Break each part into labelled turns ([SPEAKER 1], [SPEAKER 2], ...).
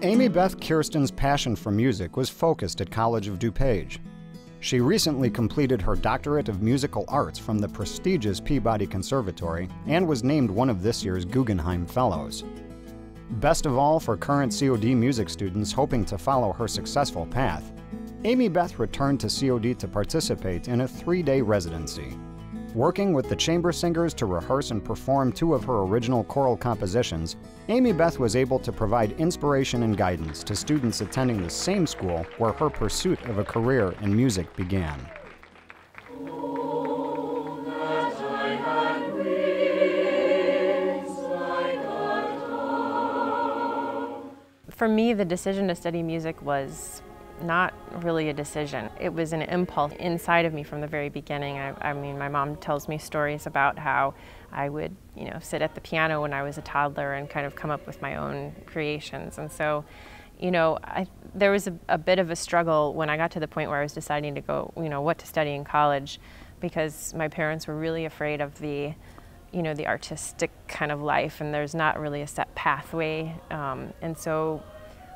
[SPEAKER 1] Amy Beth Kirsten's passion for music was focused at College of DuPage. She recently completed her Doctorate of Musical Arts from the prestigious Peabody Conservatory and was named one of this year's Guggenheim Fellows. Best of all for current COD music students hoping to follow her successful path, Amy Beth returned to COD to participate in a 3-day residency. Working with the chamber singers to rehearse and perform 2 of her original choral compositions, Amy Beth was able to provide inspiration and guidance to students attending the same school where her pursuit of a career in music began.
[SPEAKER 2] For me, the decision to study music was not really a decision. It was an impulse inside of me from the very beginning. I mean, my mom tells me stories about how I would, sit at the piano when I was a toddler and kind of come up with my own creations. And so, there was a bit of a struggle when I got to the point where I was deciding to go, what to study in college, because my parents were really afraid of the artistic kind of life, and there's not really a set pathway. And so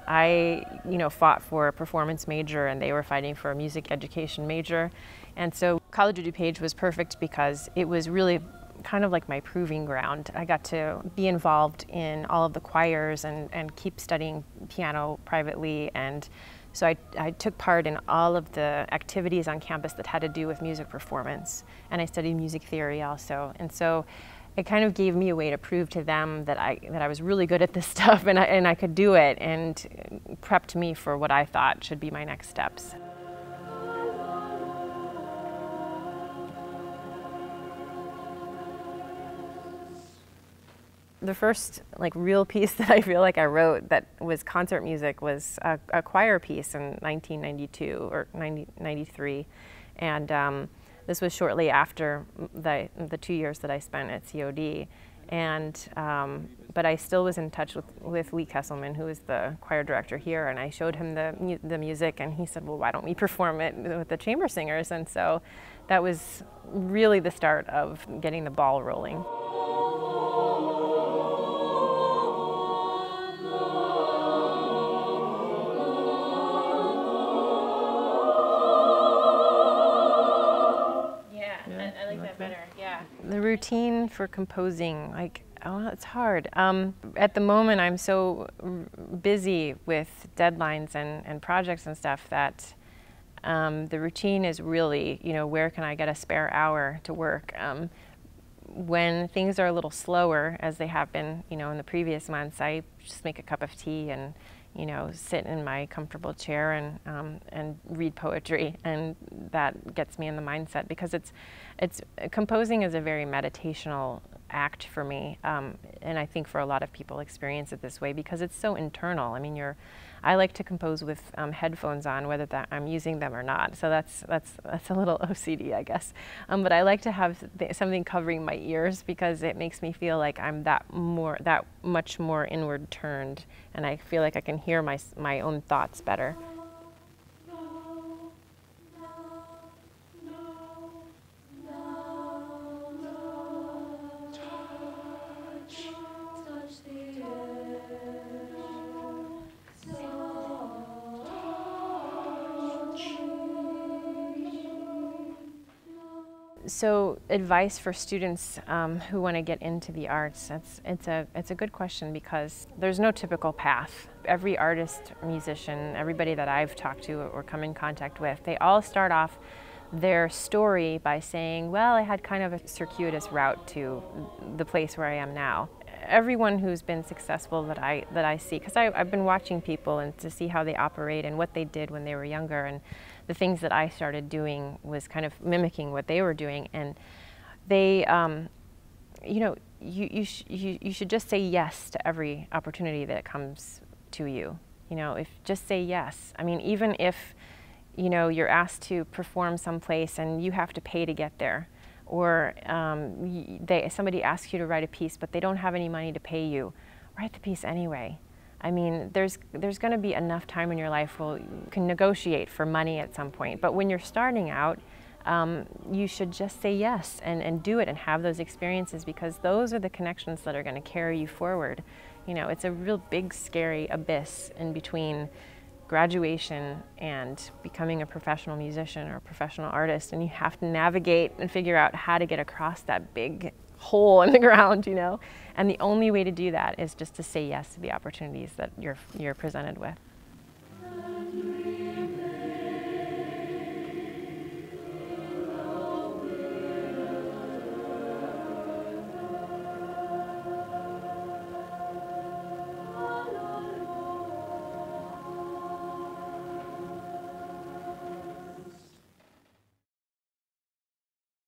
[SPEAKER 2] I, fought for a performance major, and they were fighting for a music education major. And so College of DuPage was perfect because it was really kind of like my proving ground. I got to be involved in all of the choirs and keep studying piano privately. And so I took part in all of the activities on campus that had to do with music performance. And I studied music theory also. And so it kind of gave me a way to prove to them that I was really good at this stuff and I could do it, and prepped me for what I thought should be my next steps. The first real piece that I feel like I wrote that was concert music was a choir piece in 1992 or 93. And this was shortly after the 2 years that I spent at COD, and but I still was in touch with Lee Kesselman, who is the choir director here, and I showed him the music, and he said, "Well, why don't we perform it with the chamber singers?" And so that was really the start of getting the ball rolling. The routine for composing, it's hard. At the moment, I'm so busy with deadlines and projects and stuff that the routine is really, where can I get a spare hour to work? When things are a little slower, as they have been, in the previous months, I just make a cup of tea and, sit in my comfortable chair and read poetry, and that gets me in the mindset, because it's composing is a very meditational act for me, and I think for a lot of people experience it this way because it's so internal. I mean, I like to compose with headphones on, whether I'm using them or not. So that's a little OCD, I guess. But I like to have something covering my ears because it makes me feel like I'm that much more inward turned, and I feel like I can hear my own thoughts better. So advice for students who want to get into the arts, it's a good question, because there's no typical path. Every artist, musician, everybody that I've talked to or come in contact with, they all start off their story by saying, well, I had kind of a circuitous route to the place where I am now. Everyone who's been successful that I see, because I've been watching people and to see how they operate and what they did when they were younger, and the things that I started doing was kind of mimicking what they were doing. And they, you should just say yes to every opportunity that comes to you. Just say yes. I mean, even if you're asked to perform someplace and you have to pay to get there, or somebody asks you to write a piece but they don't have any money to pay you, write the piece anyway. I mean, there's going to be enough time in your life where you can negotiate for money at some point. But when you're starting out, you should just say yes and do it and have those experiences, because those are the connections that are going to carry you forward. You know, it's a real big, scary abyss in between graduation and becoming a professional musician or a professional artist, and you have to navigate and figure out how to get across that big hole in the ground, you know. And the only way to do that is just to say yes to the opportunities that you're presented with.